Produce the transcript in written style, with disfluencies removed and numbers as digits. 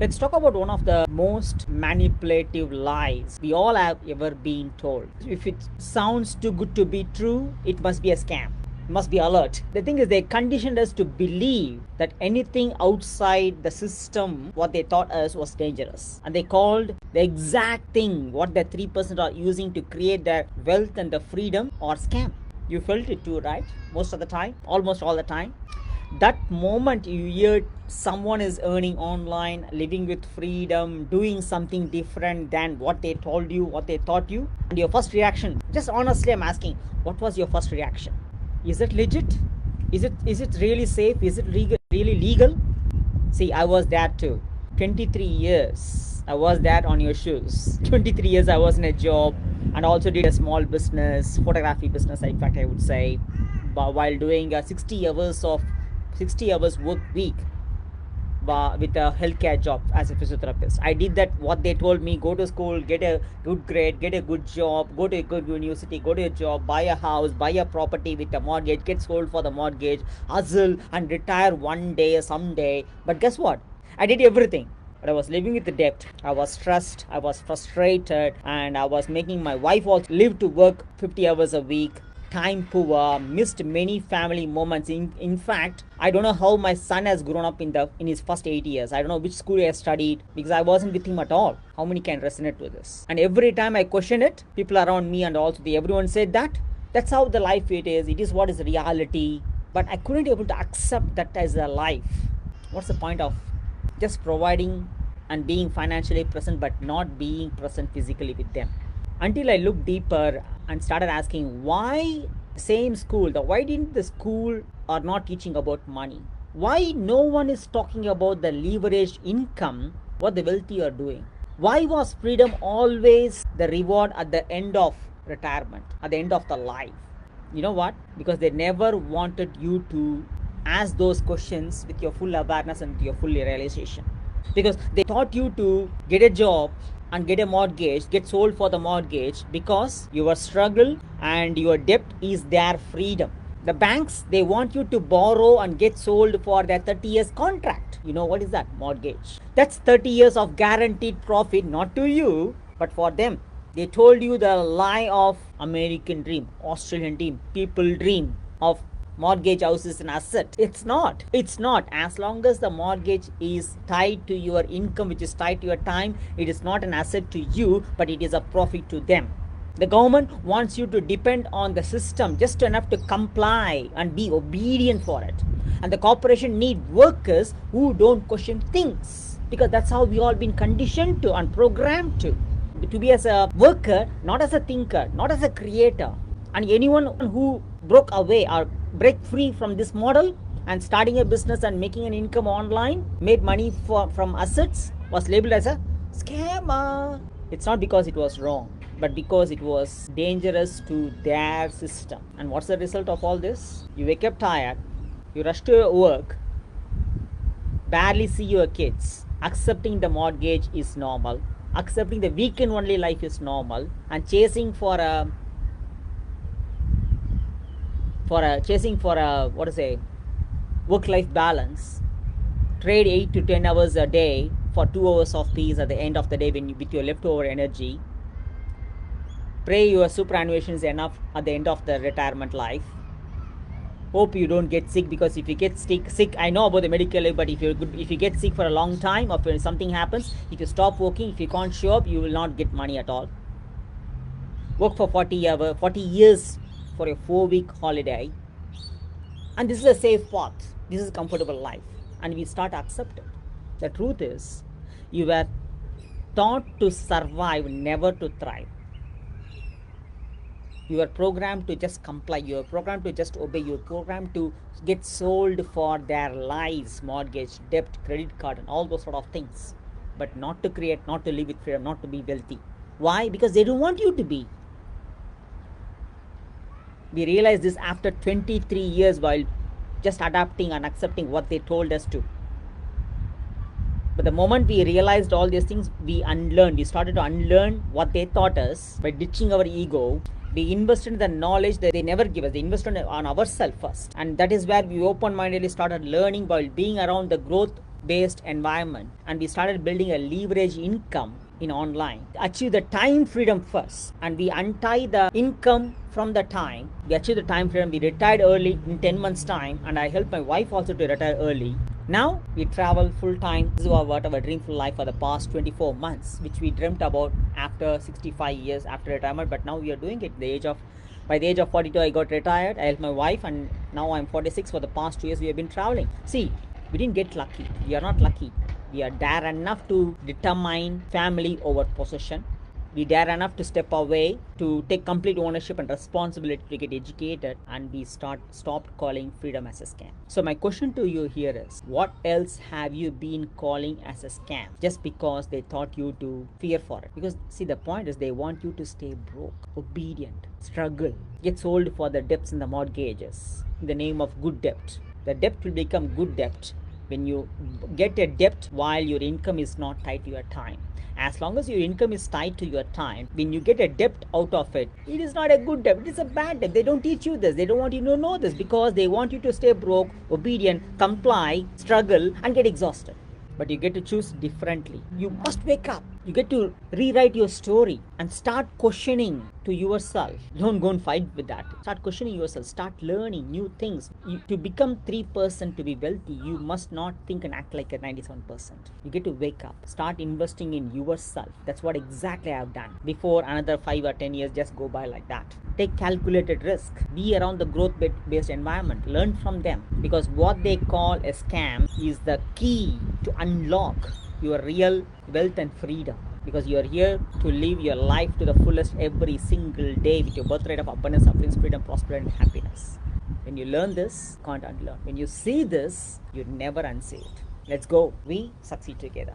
Let's talk about one of the most manipulative lies we all have ever been told. If it sounds too good to be true, it must be a scam. Must be alert. The thing is, they conditioned us to believe that anything outside the system, what they taught us, was dangerous. And they called the exact thing what the 3% are using to create their wealth and the freedom or scam. You felt it too, right? Most of the time, almost all the time. That moment you hear someone is earning online, living with freedom, doing something different than what they told you, what they taught you, and your first reaction, just honestly I'm asking, what was your first reaction? Is it legit? Is it really safe? Is it really legal? See, I was there too. 23 years I was there on your shoes. 23 years I was in a job and also did a small business, photography business, in fact I would say, but while doing a 60 hours work week with a healthcare job as a physiotherapist. I did that what they told me: go to school, get a good grade, get a good job, go to a good university, go to a job, buy a house, buy a property with a mortgage, get sold for the mortgage, hustle and retire one day someday. But guess what? I did everything, but I was living with the debt. I was stressed, I was frustrated, and I was making my wife also live to work 50 hours a week. Time poor, missed many family moments. In fact, I don't know how my son has grown up in his first 8 years. I don't know which school he has studied because I wasn't with him at all. How many can resonate with this? And every time I question it, people around me and also everyone said that that's how the life it is. It is what is reality. But I couldn't able to accept that as a life. What's the point of just providing and being financially present but not being present physically with them? Until I looked deeper and started asking why why didn't the school are not teaching about money? Why no one is talking about the leveraged income, what the wealthy are doing? Why was freedom always the reward at the end of retirement, at the end of the life? You know what? Because they never wanted you to ask those questions with your full awareness and your full realization. Because they taught you to get a job and get a mortgage, get sold for the mortgage, because your struggle and your debt is their freedom. The banks, they want you to borrow and get sold for their 30 years contract. You know what is that? Mortgage. That's 30 years of guaranteed profit, not to you, but for them. They told you the lie of American dream, Australian dream, people dream of mortgage house is an asset. It's not. As long as the mortgage is tied to your income, which is tied to your time, it is not an asset to you, but it is a profit to them. The government wants you to depend on the system just enough to comply and be obedient for it. And the corporation need workers who don't question things, because that's how we all been conditioned to and programmed to be as a worker, not as a thinker, not as a creator. And anyone who broke away or break free from this model and starting a business and making an income online, made money from assets, was labeled as a scammer. It's not because it was wrong, but because it was dangerous to their system. And what's the result of all this? You wake up tired, you rush to your work, barely see your kids, accepting the mortgage is normal, accepting the weekend only life is normal, and chasing for a work-life balance. Trade 8 to 10 hours a day for 2 hours of peace at the end of the day with your leftover energy. Pray your superannuation is enough at the end of the retirement life. Hope you don't get sick, because if you get sick, I know about the medical life, but if you get sick for a long time, or if something happens, if you stop working, if you can't show up, you will not get money at all. Work for 40 years for a 4-week holiday, and this is a safe path, this is a comfortable life, and we start accepting. The truth is, you were taught to survive, never to thrive. You are programmed to just comply, you are programmed to just obey, you are programmed to get sold for their lies, mortgage, debt, credit card, and all those sort of things, but not to create, not to live with freedom, not to be wealthy. Why? Because they don't want you to be. We realized this after 23 years while just adapting and accepting what they told us to. But the moment we realized all these things, we started to unlearn what they taught us by ditching our ego. We invested in the knowledge that they never give us. They invested on ourselves first. And that is where we open-mindedly started learning while being around the growth based environment, and we started building a leverage income in online. Achieve the time freedom first, and we untie the income from the time. We achieved the time freedom. We retired early in 10 months time, and I helped my wife also to retire early. Now we travel full time. This is what our dreamful life for the past 24 months, which we dreamt about after 65 years after retirement. But now we are doing it. By the age of 42, I got retired. I helped my wife, and now I'm 46. For the past 2 years, we have been traveling. See, we didn't get lucky. We are not lucky. We are dare enough to determine family over possession. We dare enough to step away, to take complete ownership and responsibility to get educated, and we stopped calling freedom as a scam. So my question to you here is, what else have you been calling as a scam just because they thought you to fear for it? Because see, the point is they want you to stay broke, obedient, struggle, get sold for the debts and the mortgages in the name of good debt. The debt will become good debt when you get a debt while your income is not tied to your time. As long as your income is tied to your time, when you get a debt out of it, it is not a good debt, it is a bad debt. They don't teach you this, they don't want you to know this, because they want you to stay broke, obedient, comply, struggle, and get exhausted. But you get to choose differently. You must wake up. You get to rewrite your story and start questioning to yourself. Don't go and fight with that. Start questioning yourself. Start learning new things. To become 3% to be wealthy, you must not think and act like a 97%. You get to wake up. Start investing in yourself. That's what exactly I have done. Before another 5 or 10 years just go by like that. Take calculated risk. Be around the growth based environment. Learn from them. Because what they call a scam is the key to unlock your real wealth and freedom, because you are here to live your life to the fullest every single day with your birthright of abundance, affluence, freedom, prosperity, and happiness. When you learn this, you can't unlearn. When you see this, you never unsee it. Let's go. We succeed together.